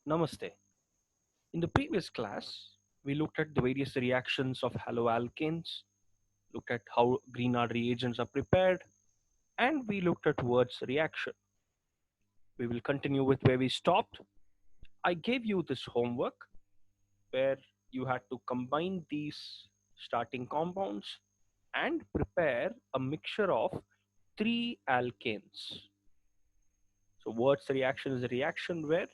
Namaste. In the previous class, we looked at the various reactions of haloalkanes, looked at how Grignard reagents are prepared, and we looked at Wurtz's reaction. We will continue with where we stopped. I gave you this homework where you had to combine these starting compounds and prepare a mixture of three alkanes. So, Wurtz's reaction is a reaction where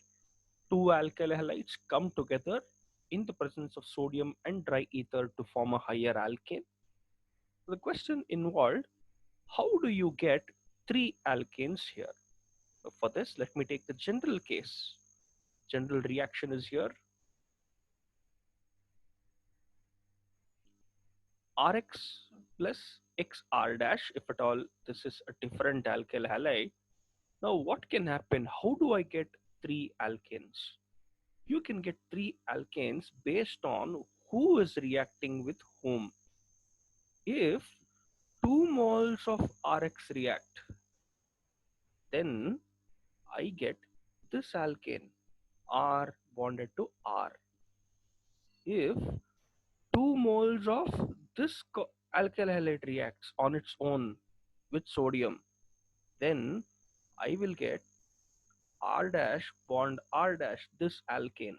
two alkyl halides come together in the presence of sodium and dry ether to form a higher alkane. The question involved, how do you get three alkanes here? So for this, let me take the general case. General reaction is here. Rx plus XR dash, if at all this is a different alkyl halide. Now what can happen? How do I get three alkanes? You can get three alkanes based on who is reacting with whom. If 2 moles of Rx react, then I get this alkane R bonded to R. If 2 moles of this alkyl halide reacts on its own with sodium, then I will get R dash bond R dash this alkane.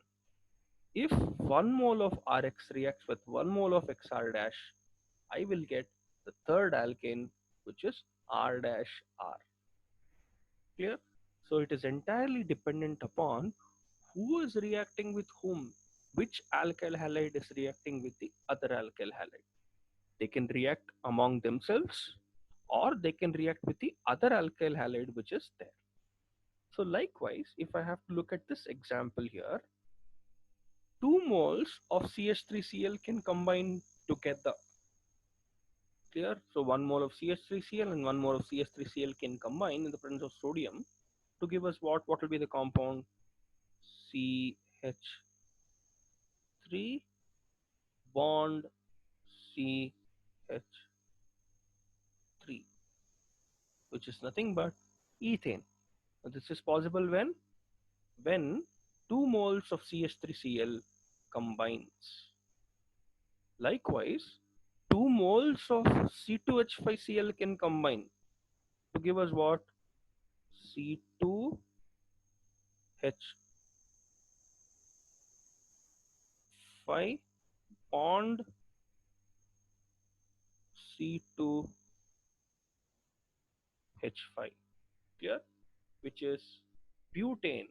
If 1 mole of Rx reacts with 1 mole of XR dash, I will get the third alkane, which is R dash R. Clear? So it is entirely dependent upon who is reacting with whom, which alkyl halide is reacting with the other alkyl halide. They can react among themselves or they can react with the other alkyl halide which is there. So likewise, if I have to look at this example here, 2 moles of CH3Cl can combine together. Clear? So 1 mole of CH3Cl and 1 mole of CH3Cl can combine in the presence of sodium to give us what? What will be the compound? CH3 bond CH3, which is nothing but ethane. Now, this is possible when 2 moles of CH3Cl combines. Likewise, 2 moles of C2H5Cl can combine to give us what? C2H5 bond C2H5. Clear? Which is butane.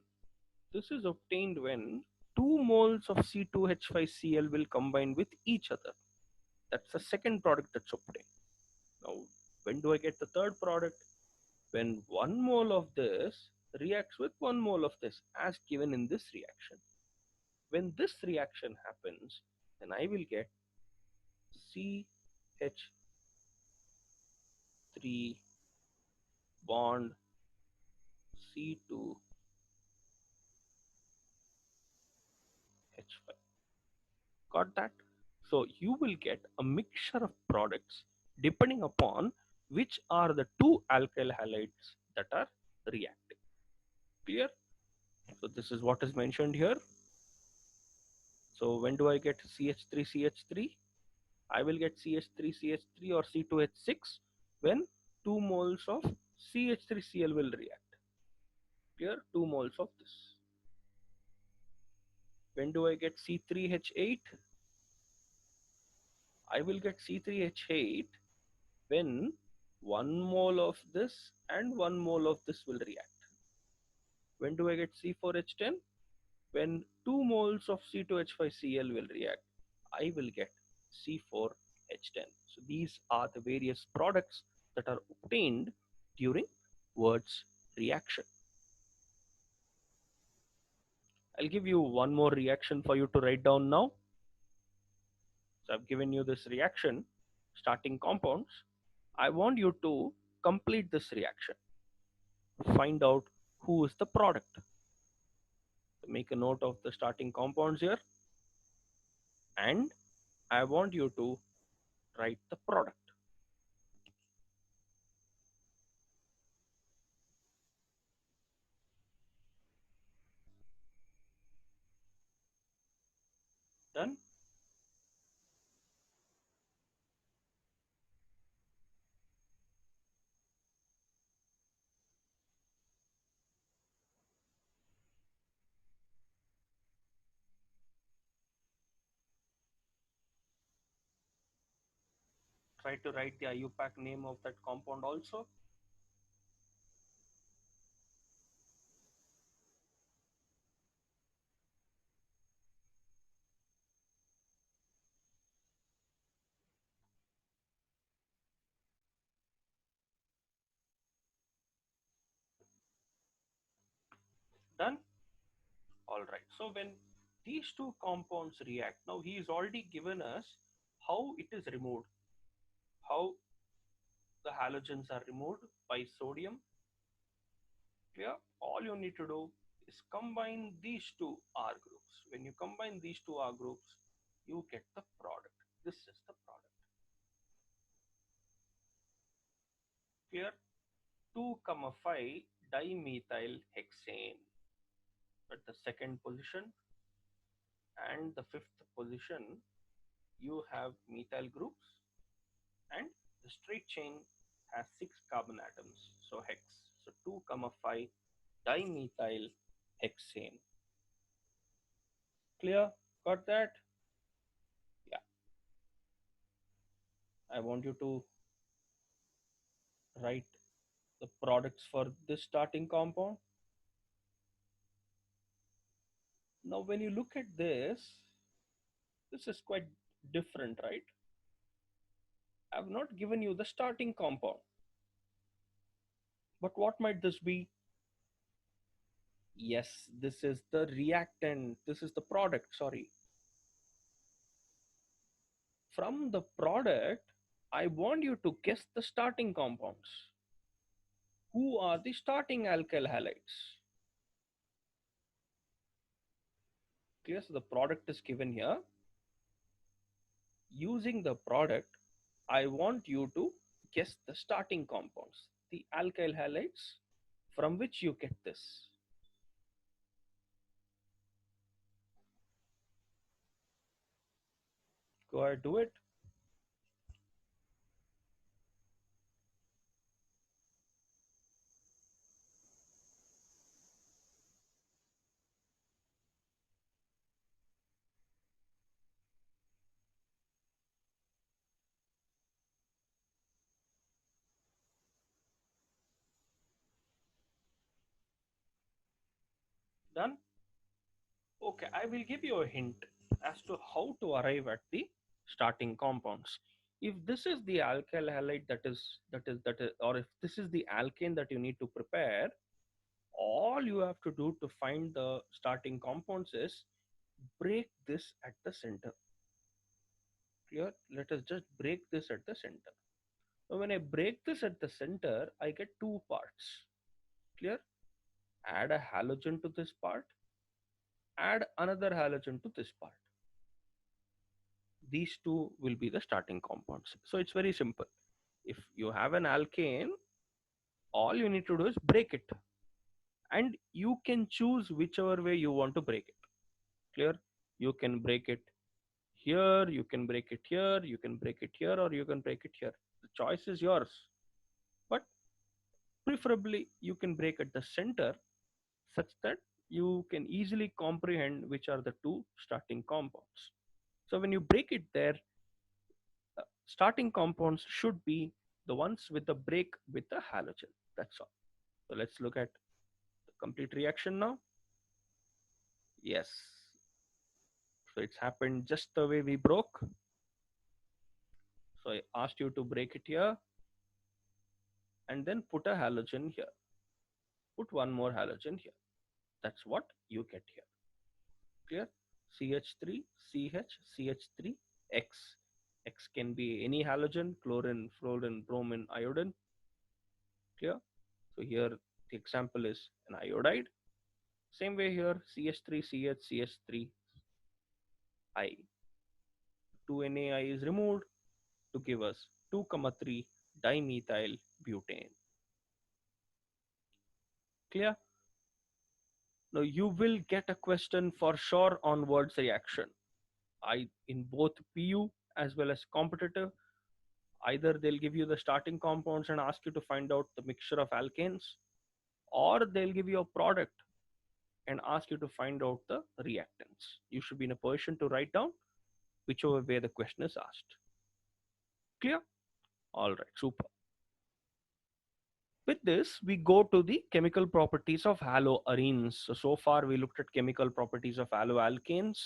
This is obtained when 2 moles of C2H5Cl will combine with each other. That's the second product that's obtained. Now, when do I get the third product? When 1 mole of this reacts with 1 mole of this, as given in this reaction. When this reaction happens, then I will get CH3 bond C2H5. Got that? So you will get a mixture of products depending upon which are the two alkyl halides that are reacting. Clear? So this is what is mentioned here. So when do I get CH3CH3? I will get CH3CH3 or C2H6 when 2 moles of CH3Cl will react. Clear? 2 moles of this. When do I get C3H8? I will get C3H8 when 1 mole of this and 1 mole of this will react. When do I get C4H10? When 2 moles of C2H5Cl will react, I will get C4H10. So these are the various products that are obtained during Wurtz reaction. I'll give you one more reaction for you to write down now. So I've given you this reaction, starting compounds. I want you to complete this reaction. Find out who is the product. So make a note of the starting compounds here. And I want you to write the product. Done. Try to write the IUPAC name of that compound also. Done. All right. So when these two compounds react, now he is already given us how it is removed, how the halogens are removed by sodium. Clear? All you need to do is combine these two R groups. When you combine these two R groups, you get the product. This is the product. Clear? 2,5 dimethyl hexane at the second position, and the fifth position you have methyl groups, and the straight chain has 6 carbon atoms, so hex. So 2,5 dimethyl hexane. Clear? Got that? Yeah. I want you to write the products for this starting compound. Now when you look at this is quite different, right? I've not given you the starting compound, but what might this be? Yes, this is the reactant, this is the product, sorry. From the product, I want you to guess the starting compounds. Who are the starting alkyl halides? Clear? So the product is given here. Using the product, I want you to guess the starting compounds, the alkyl halides from which you get this. Go ahead, do it. Done? Okay, I will give you a hint as to how to arrive at the starting compounds. If this is the alkyl halide that is, or if this is the alkane that you need to prepare, all you have to do to find the starting compounds is break this at the center. Clear? Let us just break this at the center. Now when I break this at the center, I get two parts. Clear? Add a halogen to this part, add another halogen to this part. These two will be the starting compounds. So it's very simple. If you have an alkane, all you need to do is break it, and you can choose whichever way you want to break it. Clear? You can break it here, you can break it here, you can break it here, or you can break it here. The choice is yours, but preferably you can break at the center such that you can easily comprehend which are the two starting compounds. So when you break it there, starting compounds should be the ones with the break with the halogen. That's all. So let's look at the complete reaction now. Yes. So it's happened just the way we broke. So I asked you to break it here and then put a halogen here. Put one more halogen here. That's what you get here. Clear? CH3, CH, CH3, X. X can be any halogen, chlorine, fluorine, bromine, iodine. Clear? So here the example is an iodide. Same way here, CH3, CH, CH3, I. 2NaI is removed to give us 2,3 dimethyl butane. Clear? Now you will get a question for sure on words reaction. In both PU as well as competitive, either they'll give you the starting compounds and ask you to find out the mixture of alkanes, or they'll give you a product and ask you to find out the reactants. You should be in a position to write down whichever way the question is asked. Clear? All right, super. With this, we go to the chemical properties of haloarenes. So far we looked at chemical properties of haloalkanes.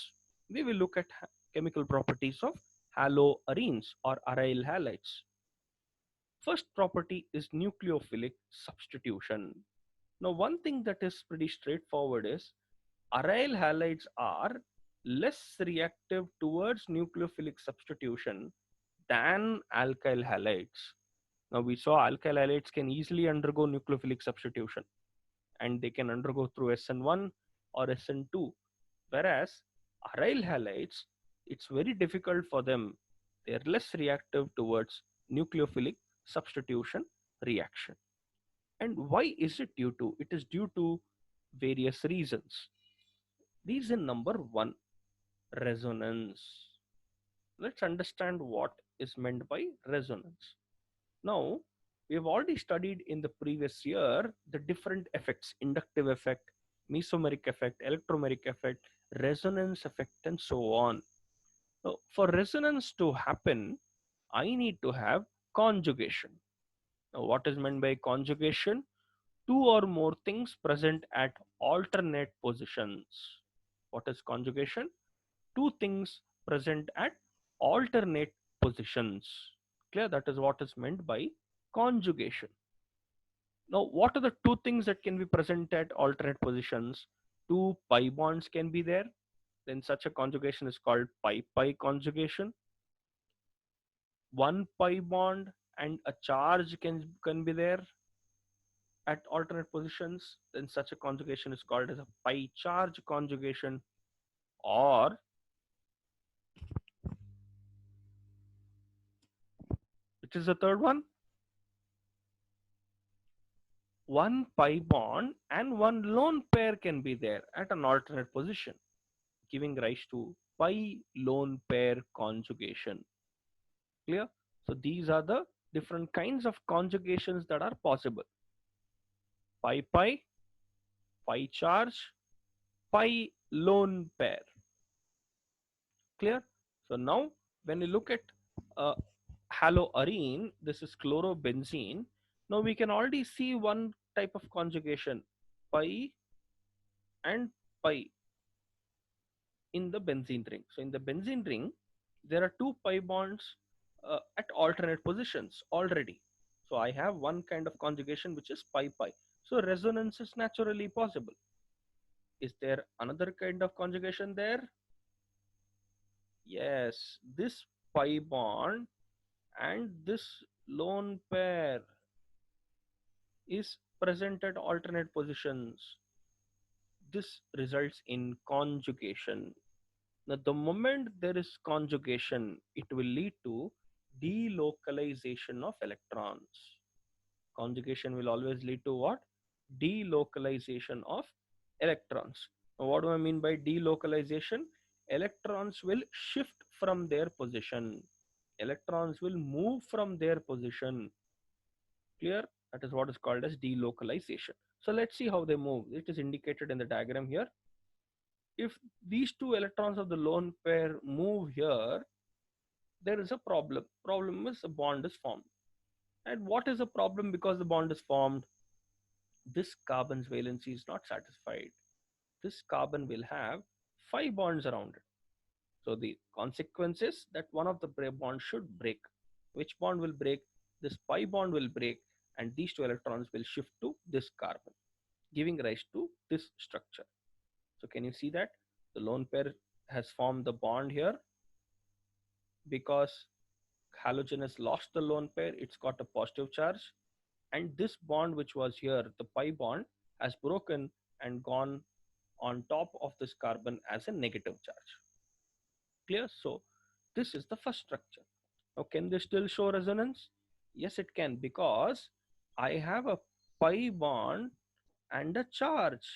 We will look at chemical properties of haloarenes or aryl halides. First property is nucleophilic substitution. Now, one thing that is pretty straightforward is aryl halides are less reactive towards nucleophilic substitution than alkyl halides. Now, we saw alkyl halides can easily undergo nucleophilic substitution and they can undergo through SN1 or SN2, whereas aryl halides, it's very difficult for them. They're less reactive towards nucleophilic substitution reaction. And why is it due to? It is due to various reasons. Reason number one, resonance. Let's understand what is meant by resonance. Now, we have already studied in the previous year the different effects: inductive effect, mesomeric effect, electromeric effect, resonance effect, and so on. So, for resonance to happen, I need to have conjugation. Now, what is meant by conjugation? Two or more things present at alternate positions. What is conjugation? Two things present at alternate positions. Clear? That is what is meant by conjugation. Now, what are the two things that can be present at alternate positions? Two pi bonds can be there. Then such a conjugation is called pi-pi conjugation. One pi bond and a charge can be there at alternate positions. Then such a conjugation is called as a pi charge conjugation. Or, which is the third one? One pi bond and one lone pair can be there at an alternate position, giving rise to pi lone pair conjugation. Clear? So these are the different kinds of conjugations that are possible: pi pi, pi charge, pi lone pair. Clear? So now when you look at haloarene, this is chlorobenzene. Now we can already see one type of conjugation, pi and pi, in the benzene ring. So in the benzene ring, there are two pi bonds at alternate positions already. So I have one kind of conjugation which is pi pi. So resonance is naturally possible. Is there another kind of conjugation there? Yes, this pi bond and this lone pair is present at alternate positions. This results in conjugation. Now, the moment there is conjugation, it will lead to delocalization of electrons. Conjugation will always lead to what? Delocalization of electrons. Now, what do I mean by delocalization? Electrons will shift from their position. Electrons will move from their position. Clear? That is what is called as delocalization. So let's see how they move. It is indicated in the diagram here. If these two electrons of the lone pair move here, there is a problem. Problem is a bond is formed. And what is the problem? Because the bond is formed, this carbon's valency is not satisfied. This carbon will have 5 bonds around it. So the consequence is that one of the bonds should break. Which bond will break? This pi bond will break, and these two electrons will shift to this carbon, giving rise to this structure. So can you see that? The lone pair has formed the bond here. Because halogen has lost the lone pair, it's got a positive charge. And this bond which was here, the pi bond, has broken and gone on top of this carbon as a negative charge. Clear? So this is the first structure. Now can this still show resonance? Yes, it can, because I have a pi bond and a charge.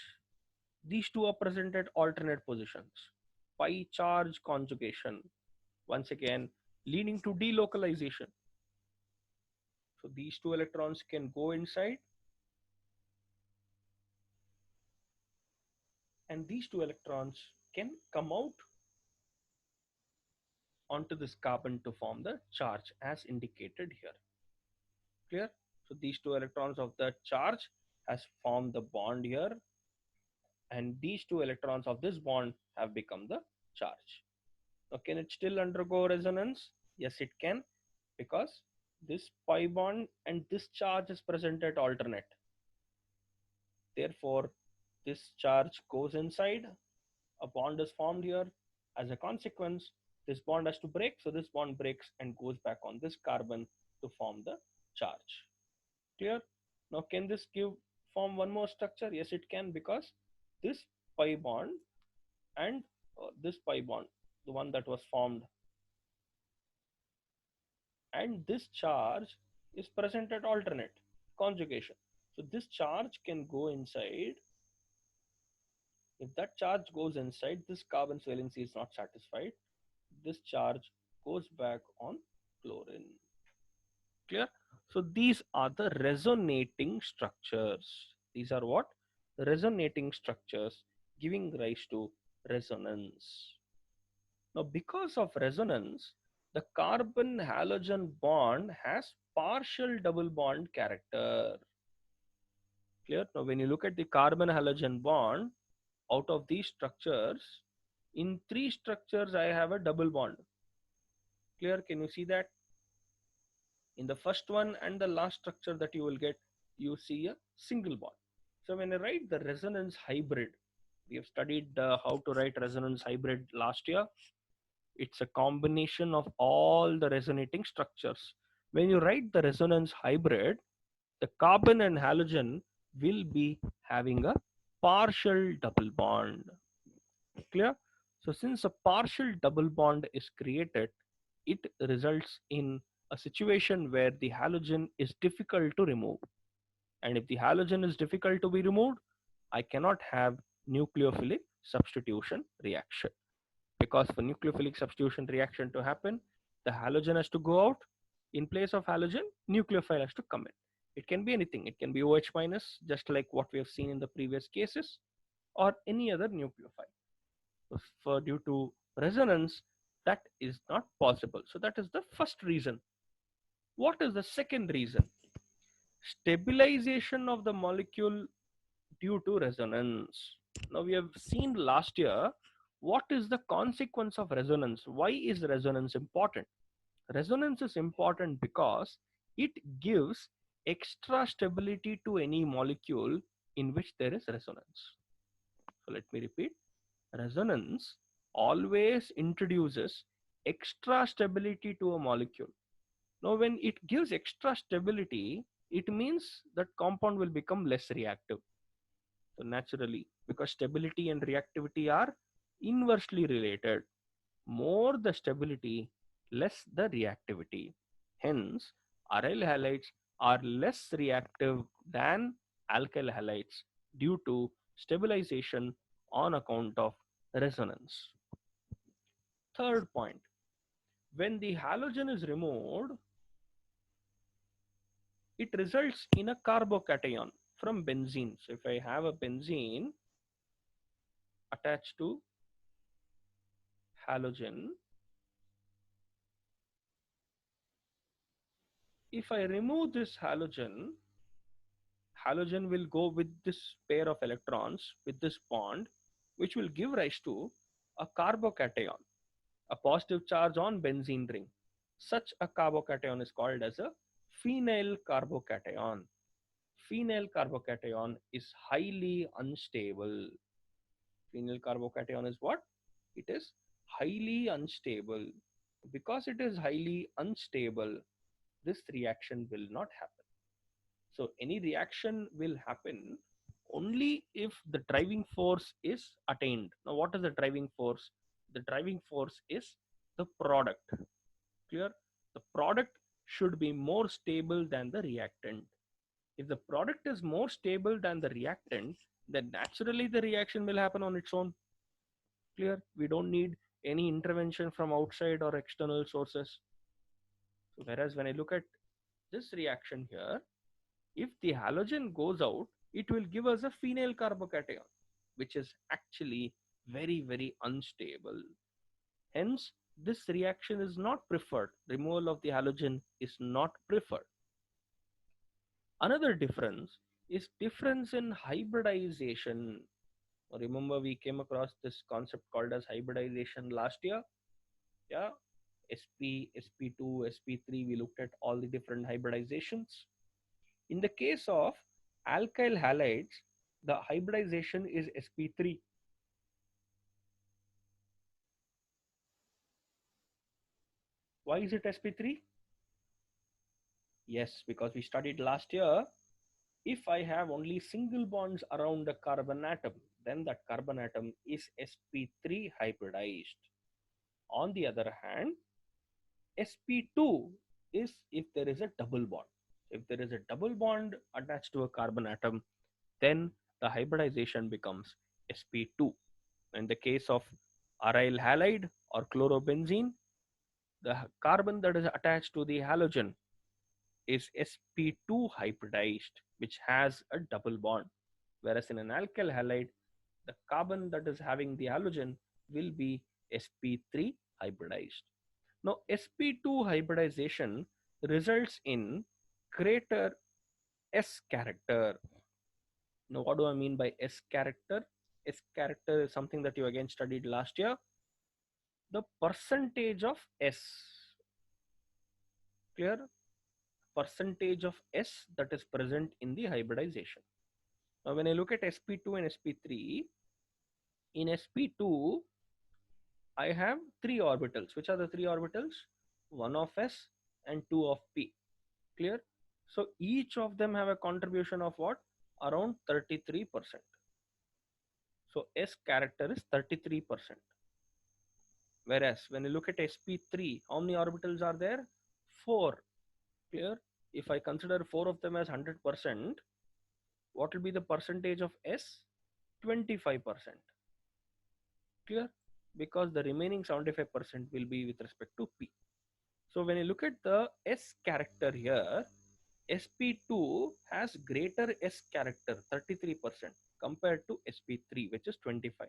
These two are present at alternate positions. pi charge conjugation, once again leading to delocalization. So these two electrons can go inside, and these two electrons can come out onto this carbon to form the charge as indicated here. Clear? So these two electrons of the charge has formed the bond here, and these two electrons of this bond have become the charge. Now, can it still undergo resonance? Yes, it can, because this pi bond and this charge is present at alternate. Therefore, this charge goes inside, a bond is formed here. As a consequence, this bond has to break, so this bond breaks and goes back on this carbon to form the charge. Clear? Now, can this form one more structure? Yes, it can, because this pi bond and this pi bond, the one that was formed, and this charge is present at alternate conjugation. So this charge can go inside. If that charge goes inside, this carbon's valency is not satisfied. This charge goes back on chlorine. Clear? So these are the resonating structures. These are what? Resonating structures giving rise to resonance. Now, because of resonance, the carbon halogen bond has partial double bond character. Clear? Now, when you look at the carbon halogen bond, out of these structures, in 3 structures, I have a double bond. Clear? Can you see that? In the first one and the last structure that you will get, you see a single bond. So when I write the resonance hybrid, we have studied how to write resonance hybrid last year. It's a combination of all the resonating structures. When you write the resonance hybrid, the carbon and halogen will be having a partial double bond. Clear? So since a partial double bond is created, it results in a situation where the halogen is difficult to remove. And if the halogen is difficult to be removed, I cannot have nucleophilic substitution reaction. Because for nucleophilic substitution reaction to happen, the halogen has to go out. In place of halogen, nucleophile has to come in. It can be anything. It can be OH minus, just like what we have seen in the previous cases, or any other nucleophile. For due to resonance, that is not possible. So that is the first reason. What is the second reason? Stabilization of the molecule due to resonance. Now we have seen last year what is the consequence of resonance. Why is resonance important? Resonance is important because it gives extra stability to any molecule in which there is resonance. So let me repeat. Resonance always introduces extra stability to a molecule. Now, when it gives extra stability, it means that compound will become less reactive. So naturally, because stability and reactivity are inversely related, more the stability, less the reactivity. Hence, aryl halides are less reactive than alkyl halides due to stabilization on account of resonance. Third point, when the halogen is removed, it results in a carbocation from benzene. So if I have a benzene attached to halogen, if I remove this halogen, halogen will go with this pair of electrons with this bond, which will give rise to a carbocation, a positive charge on benzene ring. Such a carbocation is called as a phenyl carbocation. Phenyl carbocation is highly unstable. Phenyl carbocation is what? It is highly unstable. Because it is highly unstable, this reaction will not happen. So any reaction will happen only if the driving force is attained. Now, what is the driving force? The driving force is the product. Clear? The product should be more stable than the reactant. If the product is more stable than the reactant, then naturally the reaction will happen on its own. Clear? We don't need any intervention from outside or external sources. So whereas when I look at this reaction here, if the halogen goes out, it will give us a phenyl carbocation, which is actually very, very unstable. Hence, this reaction is not preferred. Removal of the halogen is not preferred. Another difference is difference in hybridization. Remember, we came across this concept called as hybridization last year. Yeah, sp2, sp3, we looked at all the different hybridizations. In the case of alkyl halides, the hybridization is sp3. Why is it sp3? Yes, because we studied last year, if I have only single bonds around the carbon atom, then that carbon atom is sp3 hybridized. On the other hand, sp2 is if there is a double bond. If there is a double bond attached to a carbon atom, then the hybridization becomes sp2. In the case of aryl halide or chlorobenzene, the carbon that is attached to the halogen is sp2 hybridized, which has a double bond. Whereas in an alkyl halide, the carbon that is having the halogen will be sp3 hybridized. Now, sp2 hybridization results in greater S character. Now, what do I mean by S character? S character is something that you again studied last year. The percentage of S, clear? Percentage of S that is present in the hybridization. Now, when I look at sp2 and sp3, in sp2, I have three orbitals. Which are the three orbitals? One of S and two of P. Clear? So each of them have a contribution of what? Around 33%. So S character is 33%. Whereas when you look at sp3, how many orbitals are there? 4. Clear? If I consider 4 of them as 100%, what will be the percentage of S? 25%. Clear? Because the remaining 75% will be with respect to P. So when you look at the S character here, sp2 has greater S character, 33%, compared to sp3, which is 25.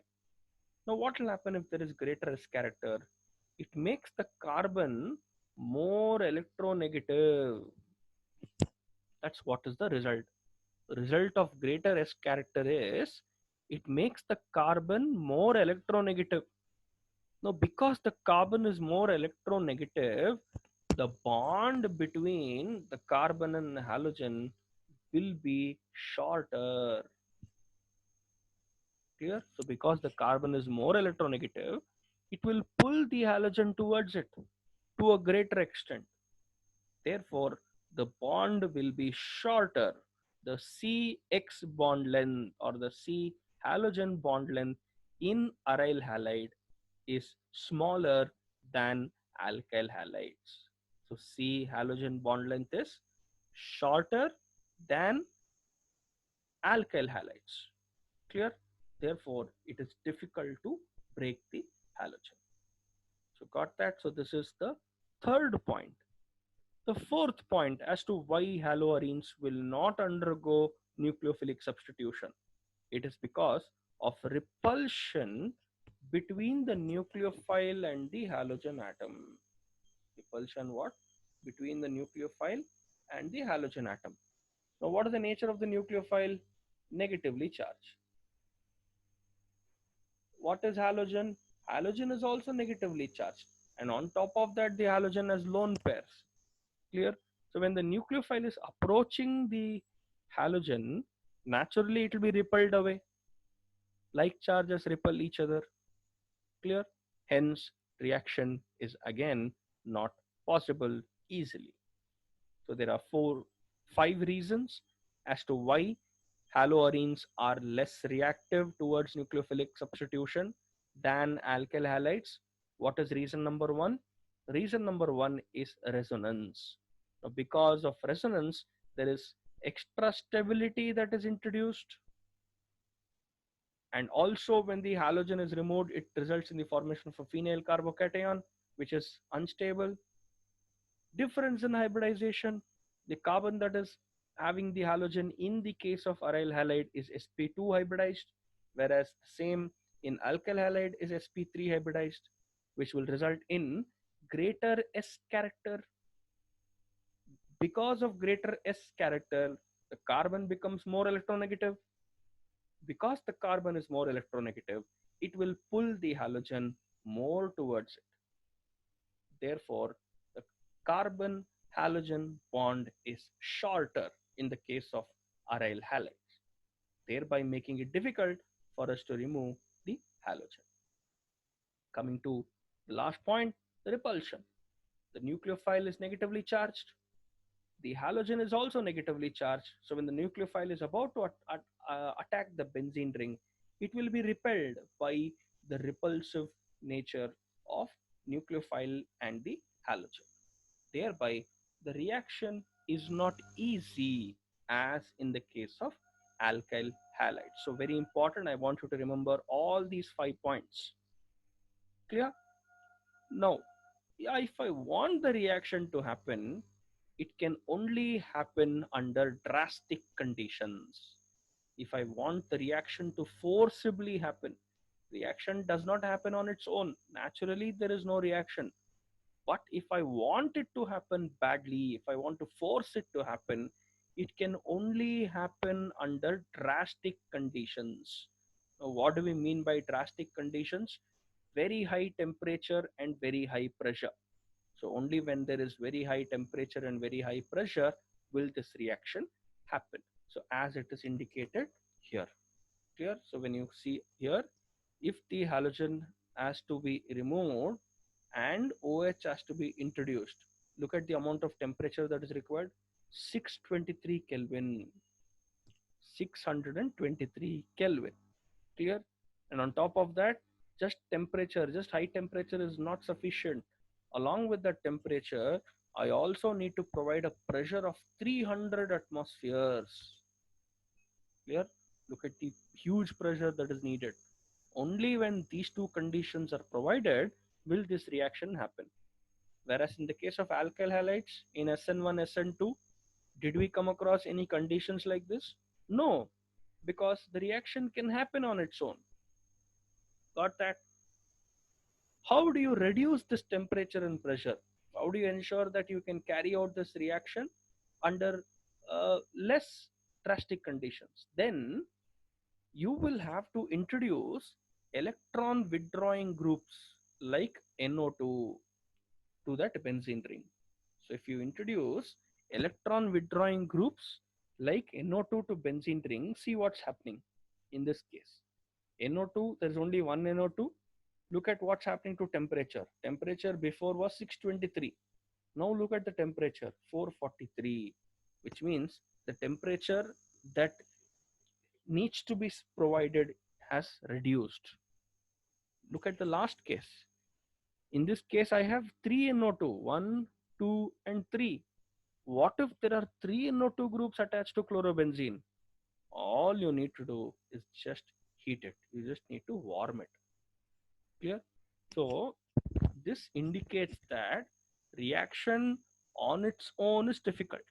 Now what will happen if there is greater S character? It makes the carbon more electronegative. That's what is the result. The result of greater S character is it makes the carbon more electronegative. Now, because the carbon is more electronegative, the bond between the carbon and the halogen will be shorter. Clear? So, because the carbon is more electronegative, it will pull the halogen towards it to a greater extent. Therefore, the bond will be shorter. The CX bond length or the C halogen bond length in aryl halide is smaller than alkyl halides. So C halogen bond length is shorter than alkyl halides. Clear? Therefore, it is difficult to break the halogen. So got that? So this is the third point. The fourth point as to why haloarenes will not undergo nucleophilic substitution. It is because of repulsion between the nucleophile and the halogen atom. Repulsion what? Between the nucleophile and the halogen atom. Now what is the nature of the nucleophile? Negatively charged. What is halogen? Halogen is also negatively charged. And on top of that, the halogen has lone pairs. Clear? So when the nucleophile is approaching the halogen, naturally it will be repelled away. Like charges repel each other. Clear? Hence, reaction is again not possible easily. So there are five reasons as to why haloarenes are less reactive towards nucleophilic substitution than alkyl halides. What is reason number one? Reason number one is resonance. Now, because of resonance, there is extra stability that is introduced. And also when the halogen is removed, it results in the formation of a phenyl carbocation, which is unstable. Difference in hybridization: the carbon that is having the halogen in the case of aryl halide is sp2 hybridized, whereas same in alkyl halide is sp3 hybridized, which will result in greater s character. Because of greater s character, the carbon becomes more electronegative. Because the carbon is more electronegative, it will pull the halogen more towards it. Therefore, the carbon halogen bond is shorter in the case of aryl halides, thereby making it difficult for us to remove the halogen. Coming to the last point, the repulsion. The nucleophile is negatively charged. The halogen is also negatively charged. So when the nucleophile is about to attack the benzene ring, it will be repelled by the repulsive nature of nucleophile and the halogen. Thereby, the reaction is not easy as in the case of alkyl halide. So very important, I want you to remember all these 5 points. Clear? Now, yeah, if I want the reaction to happen, it can only happen under drastic conditions. If I want the reaction to forcibly happen, reaction does not happen on its own. Naturally, there is no reaction. But if I want it to happen badly, if I want to force it to happen, it can only happen under drastic conditions. Now, what do we mean by drastic conditions? Very high temperature and very high pressure. So only when there is very high temperature and very high pressure will this reaction happen. So as it is indicated here. Clear? So when you see here, if the halogen has to be removed and OH has to be introduced, look at the amount of temperature that is required: 623 Kelvin. 623 Kelvin. Clear? And on top of that, just temperature, just high temperature is not sufficient. Along with the temperature, I also need to provide a pressure of 300 atmospheres. Clear? Look at the huge pressure that is needed. Only when these two conditions are provided will this reaction happen. Whereas in the case of alkyl halides in SN1, SN2, did we come across any conditions like this? No, because the reaction can happen on its own. Got that? How do you reduce this temperature and pressure? How do you ensure that you can carry out this reaction under less drastic conditions? Then you will have to introduce electron withdrawing groups like NO2 to that benzene ring. So if you introduce electron withdrawing groups like NO2 to benzene ring, see what's happening in this case. NO2, there's only one NO2. Look at what's happening to temperature. Temperature before was 623. Now look at the temperature, 443, which means the temperature that needs to be provided has reduced. Look at the last case. In this case, I have 3 NO2, 1, 2, and 3. What if there are 3 NO2 groups attached to chlorobenzene? All you need to do is just heat it. You just need to warm it. Clear? So this indicates that reaction on its own is difficult.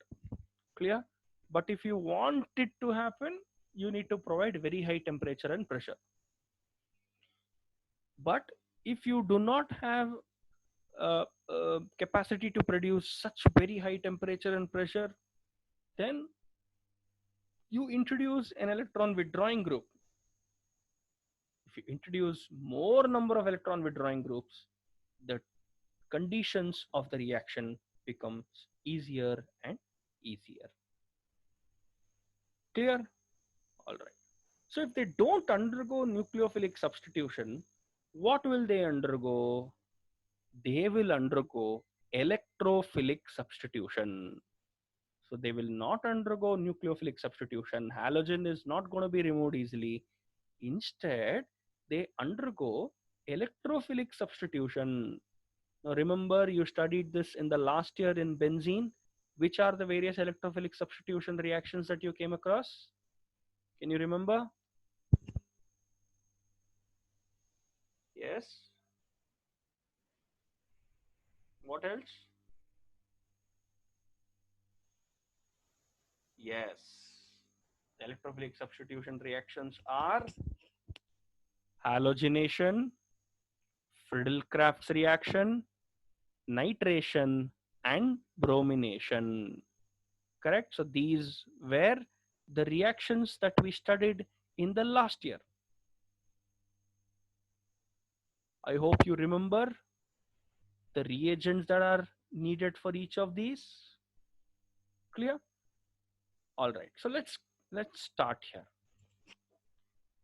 Clear? But if you want it to happen, you need to provide very high temperature and pressure. But if you do not have capacity to produce such very high temperature and pressure, then you introduce an electron withdrawing group. If you introduce more number of electron withdrawing groups, the conditions of the reaction becomes easier and easier. Clear? All right. So if they don't undergo nucleophilic substitution, what will they undergo? They will undergo electrophilic substitution. So they will not undergo nucleophilic substitution. Halogen is not going to be removed easily. Instead, they undergo electrophilic substitution. Now remember, you studied this in the last year in benzene. Which are the various electrophilic substitution reactions that you came across? Can you remember? Yes. What else? Yes. Electrophilic substitution reactions are halogenation, Friedel-Crafts reaction, nitration, and bromination. Correct? So these were the reactions that we studied in the last year. I hope you remember the reagents that are needed for each of these. Clear? All right. So let's start here.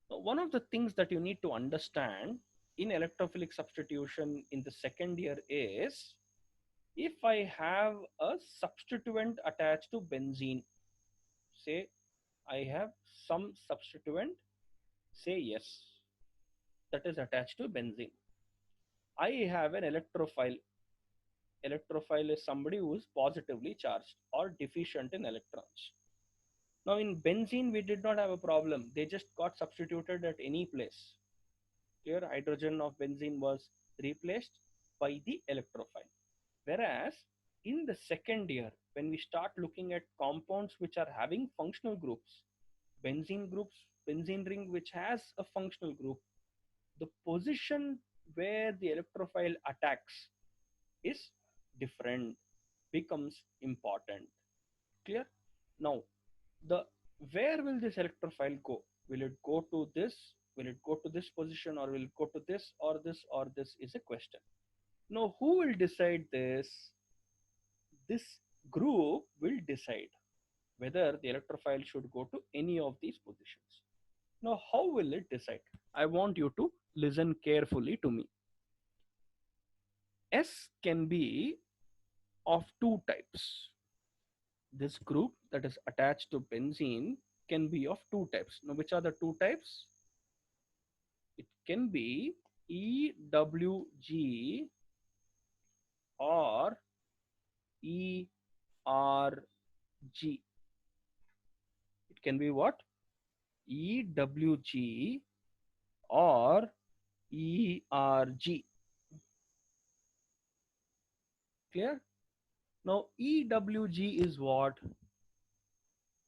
One of the things that you need to understand in electrophilic substitution in the second year is if I have a substituent attached to benzene, say I have some substituent, say yes, that is attached to benzene. I have an electrophile. Electrophile is somebody who is positively charged or deficient in electrons. Now in benzene, we did not have a problem. They just got substituted at any place. Here, hydrogen of benzene was replaced by the electrophile. Whereas in the second year, when we start looking at compounds which are having functional groups, benzene ring which has a functional group, the position where the electrophile attacks is different, becomes important. Clear? Now, the where will this electrophile go? Will it go to this? Will it go to this position, or will it go to this or this or this is a question. Now, who will decide this? This group will decide whether the electrophile should go to any of these positions. Now, how will it decide? I want you to listen carefully to me. S can be of two types. This group that is attached to benzene can be of two types. Now, which are the two types? It can be EWG or ERG. It can be what? EWG or ERG. Clear? Now, EWG is what?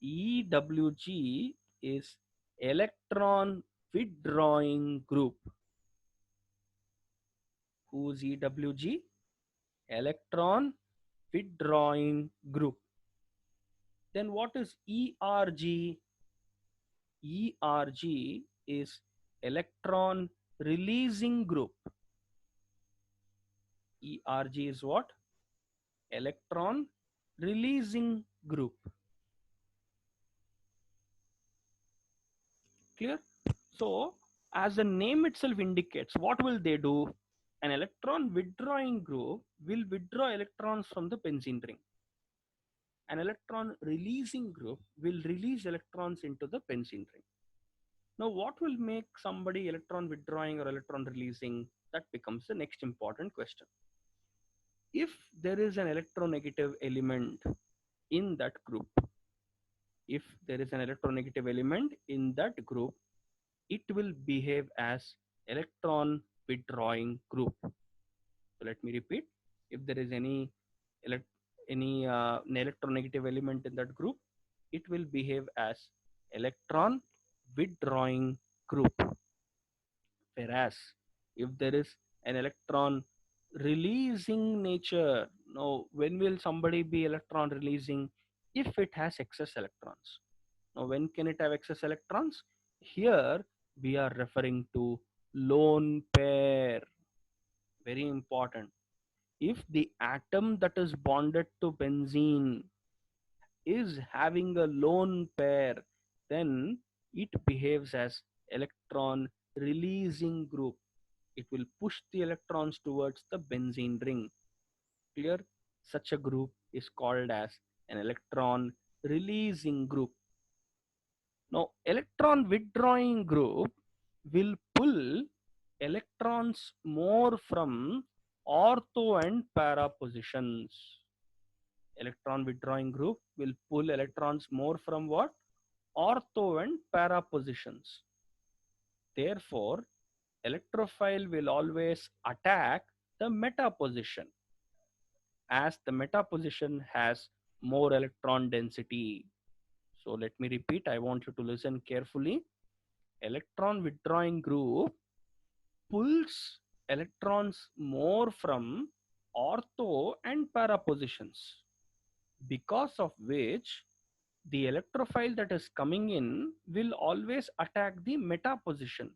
EWG is electron withdrawing group. Who's EWG? Electron withdrawing group. Then what is ERG? ERG is electron releasing group. ERG is what? Electron releasing group. Clear? So as the name itself indicates, what will they do? An electron withdrawing group will withdraw electrons from the benzene ring. An electron releasing group will release electrons into the benzene ring. Now, what will make somebody electron withdrawing or electron releasing? That becomes the next important question. If there is an electronegative element in that group, if there is an electronegative element in that group, it will behave as electron withdrawing group. So let me repeat. If there is any electronegative element in that group, it will behave as electron withdrawing group. Whereas if there is an electron releasing nature, now when will somebody be electron releasing? If it has excess electrons. Now when can it have excess electrons? Here we are referring to lone pair. Very important. If the atom that is bonded to benzene is having a lone pair, then it behaves as electron releasing group. It will push the electrons towards the benzene ring. Clear? Such a group is called as an electron releasing group. Now, electron withdrawing group will pull electrons more from ortho and para positions. Electron withdrawing group will pull electrons more from what? Ortho and para positions. Therefore, electrophile will always attack the meta position, as the meta position has more electron density. So let me repeat, I want you to listen carefully. Electron withdrawing group pulls electrons more from ortho and para positions, because of which the electrophile that is coming in will always attack the meta position,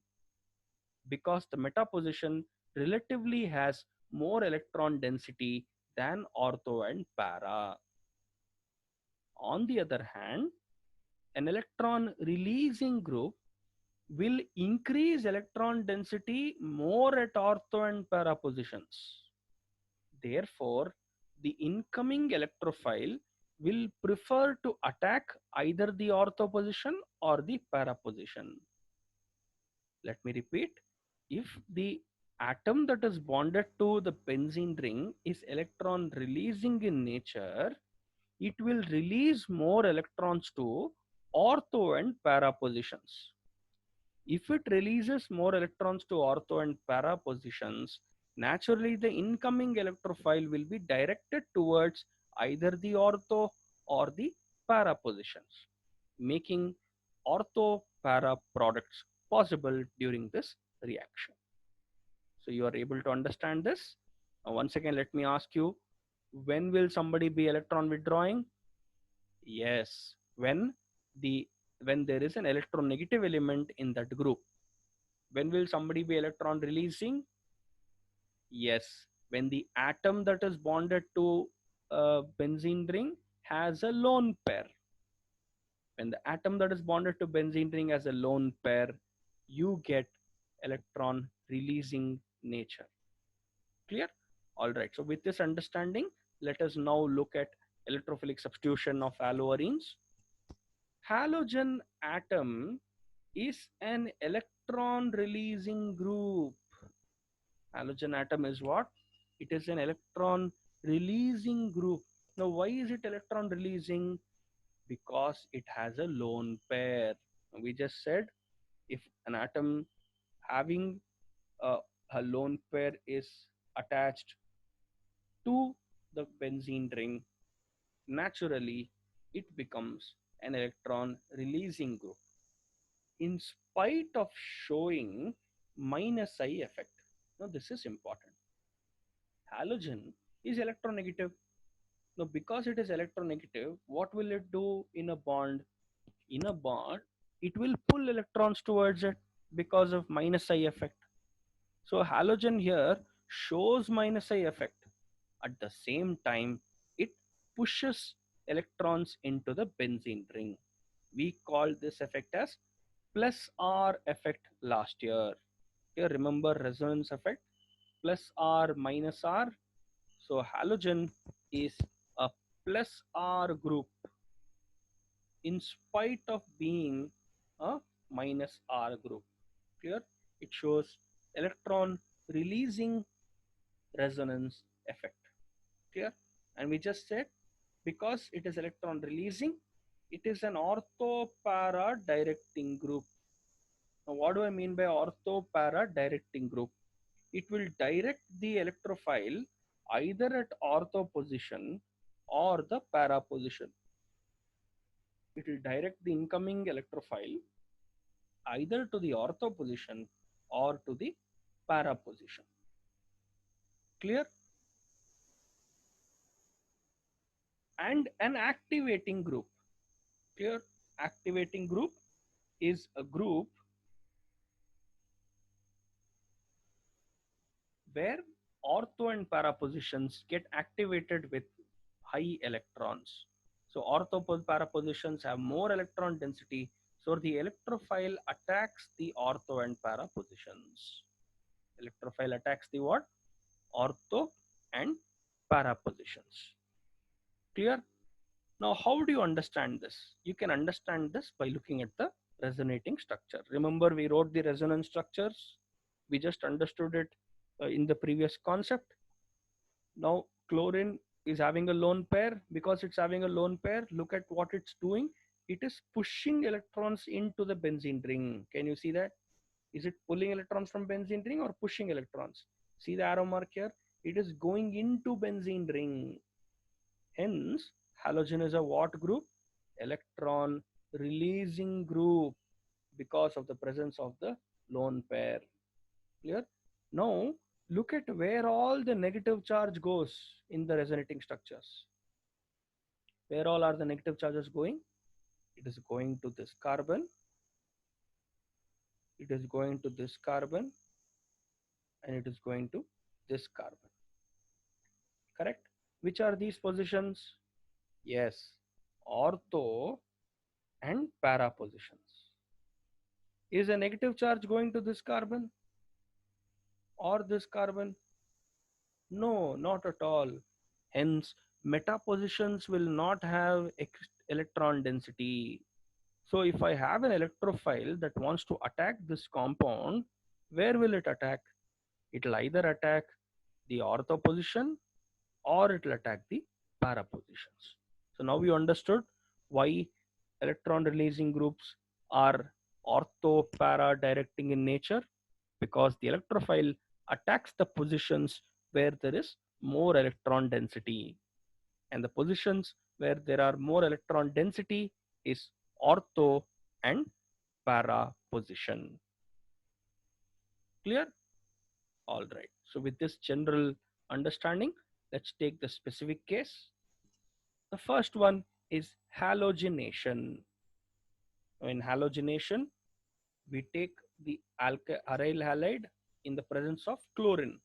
because the meta position relatively has more electron density than ortho and para. On the other hand, an electron releasing group will increase electron density more at ortho and para positions. Therefore, the incoming electrophile will prefer to attack either the ortho position or the para position. Let me repeat. If the atom that is bonded to the benzene ring is electron releasing in nature, it will release more electrons to ortho and para positions. If it releases more electrons to ortho and para positions, naturally the incoming electrophile will be directed towards either the ortho or the para positions, making ortho para products possible during this reaction. So you are able to understand this. Once again, let me ask you, when will somebody be electron withdrawing? Yes, the when there is an electronegative element in that group. When will somebody be electron releasing? Yes, when the atom that is bonded to a benzene ring has a lone pair. When the atom that is bonded to benzene ring has a lone pair, you get electron releasing nature. Clear? All right. So with this understanding, let us now look at electrophilic substitution of haloarenes. Halogen atom is an electron releasing group. Halogen atom is what? It is an electron releasing group. Now, why is it electron releasing? Because it has a lone pair. We just said if an atom having a, a lone pair is attached to the benzene ring, naturally it becomes an electron releasing group, in spite of showing minus I effect. Now, this is important. Halogen is electronegative. Now, because it is electronegative, what will it do in a bond? In a bond, it will pull electrons towards it because of minus I effect. So, halogen here shows minus I effect. At the same time, it pushes electrons into the benzene ring. We call this effect as plus R effect last year. Here, remember resonance effect, plus R minus R. So halogen is a plus R group in spite of being a minus R group. Clear? It shows electron releasing resonance effect. Clear? And we just said, because it is electron releasing, it is an ortho para directing group. Now, what do I mean by ortho para directing group? It will direct the electrophile either at ortho position or the para position. It will direct the incoming electrophile either to the ortho position or to the para position. Clear? And an activating group. Clear? Activating group is a group where ortho and para positions get activated with high electrons. So ortho para positions have more electron density, so the electrophile attacks the ortho and para positions. Electrophile attacks the what? Ortho and para positions. Clear? Now, how do you understand this? You can understand this by looking at the resonating structure. Remember, we wrote the resonance structures. We just understood it in the previous concept. Now, chlorine is having a lone pair. Because it's having a lone pair, look at what it's doing. It is pushing electrons into the benzene ring. Can you see that? Is it pulling electrons from benzene ring or pushing electrons? See the arrow mark here? It is going into benzene ring. Hence, halogen is a what group? Electron releasing group because of the presence of the lone pair. Clear? Now, look at where all the negative charge goes in the resonating structures. Where all are the negative charges going? It is going to this carbon, it is going to this carbon, and it is going to this carbon. Correct? Which are these positions? Yes, ortho and para positions. Is a negative charge going to this carbon or this carbon? No, not at all. Hence, meta positions will not have electron density. So if I have an electrophile that wants to attack this compound, where will it attack? It will either attack the ortho position or it will attack the para positions. So now you understood why electron releasing groups are ortho para directing in nature, because the electrophile attacks the positions where there is more electron density, and the positions where there are more electron density is ortho and para position. Clear? All right. So with this general understanding, let's take the specific case. The first one is halogenation. In halogenation, we take the aryl halide in the presence of chlorine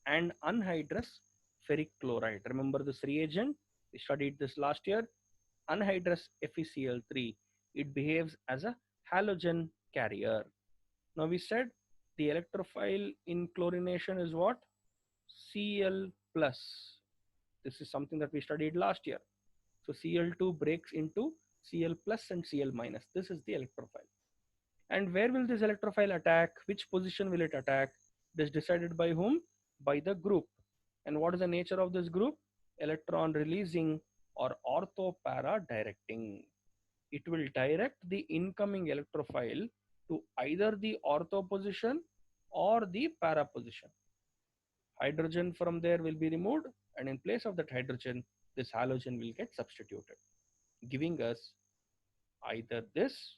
and anhydrous ferric chloride. Remember this reagent? We studied this last year. Anhydrous FeCl3. It behaves as a halogen carrier. Now we said the electrophile in chlorination is what? Cl plus. This is something that we studied last year. So Cl2 breaks into Cl plus and Cl minus. This is the electrophile. And where will this electrophile attack? Which position will it attack? This is decided by whom? By the group. And what is the nature of this group? Electron releasing or ortho-para directing. It will direct the incoming electrophile to either the ortho position or the para position. Hydrogen from there will be removed, and in place of that hydrogen, this halogen will get substituted, giving us either this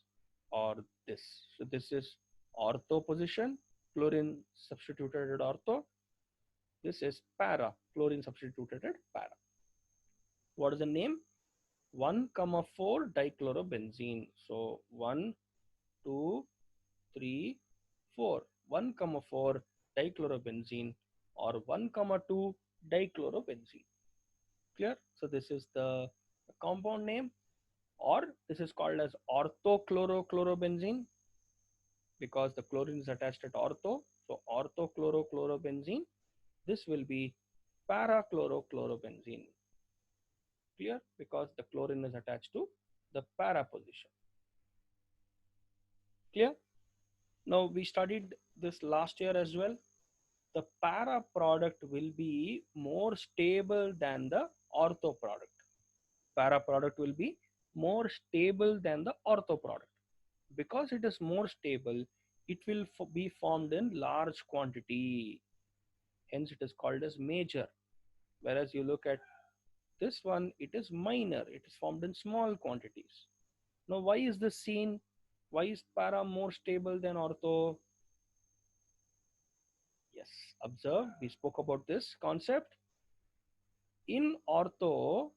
or this. So this is ortho position, chlorine substituted at ortho. This is para, chlorine substituted at para. What is the name? 1,4 dichlorobenzene. So 1, 2, 3, 4. 1,4 dichlorobenzene or 1,2 dichlorobenzene. Clear? So this is the compound name, or this is called as orthochlorochlorobenzene because the chlorine is attached at ortho. So orthochlorochlorobenzene. This will be parachlorochlorobenzene. Clear? Because the chlorine is attached to the para position. Clear? Now we studied this last year as well. The para product will be more stable than the ortho product. Para product will be more stable than the ortho product. Because it is more stable, it will be formed in large quantity. Hence it is called as major. Whereas you look at this one, it is minor. It is formed in small quantities. Now why is this seen? Why is para more stable than ortho? Yes, observe, we spoke about this concept. In ortho,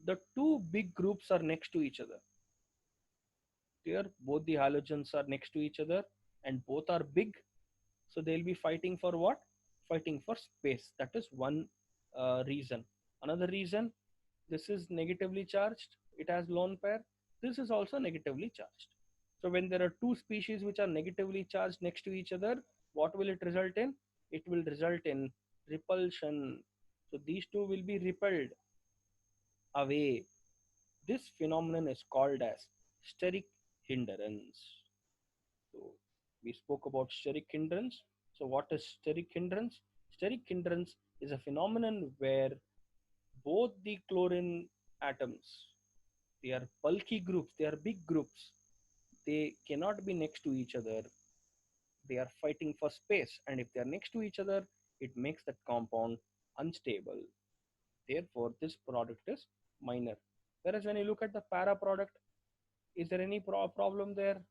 the two big groups are next to each other. Clear? Both the halogens are next to each other and both are big. So they'll be fighting for what? Fighting for space. That is one reason. Another reason, this is negatively charged. It has lone pair. This is also negatively charged. So when there are two species which are negatively charged next to each other, what will it result in? It will result in repulsion. So these two will be repelled away. This phenomenon is called as steric hindrance. So we spoke about steric hindrance. So what is steric hindrance? Steric hindrance is a phenomenon where both the chlorine atoms, they are bulky groups, they are big groups. They cannot be next to each other. they are fighting for space, and if they are next to each other, it makes that compound unstable. Therefore, this product is minor. Whereas when you look at the para product, is there any problem there?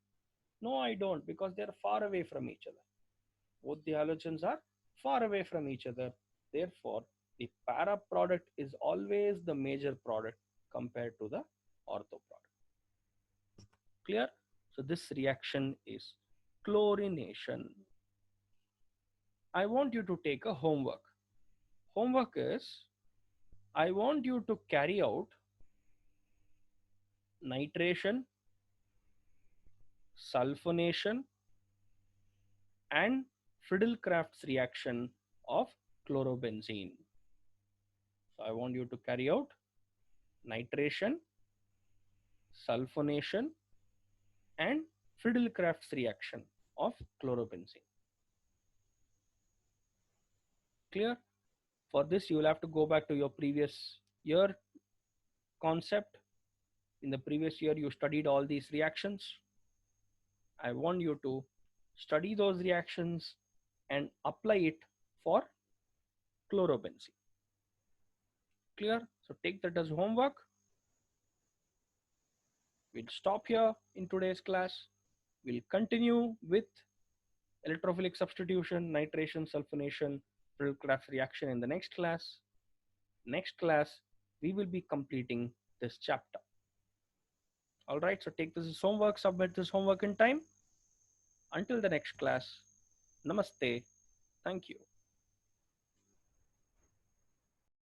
No, I don't, because they are far away from each other. Both the halogens are far away from each other. Therefore, the para product is always the major product compared to the ortho product. Clear? So this reaction is chlorination. I want you to take a homework. Homework is, I want you to carry out nitration, sulfonation, and Friedel-Crafts reaction of chlorobenzene. So I want you to carry out nitration, sulfonation, and Friedel-Crafts reaction of chlorobenzene. Clear? For this, you will have to go back to your previous year concept. In the previous year, you studied all these reactions. I want you to study those reactions and apply it for chlorobenzene. Clear? So take that as homework. We'll stop here in today's class. We'll continue with electrophilic substitution, nitration, sulfonation, Friedel-Crafts reaction in the next class. Next class, we will be completing this chapter. All right, so take this as homework, submit this homework in time. Until the next class, namaste. Thank you.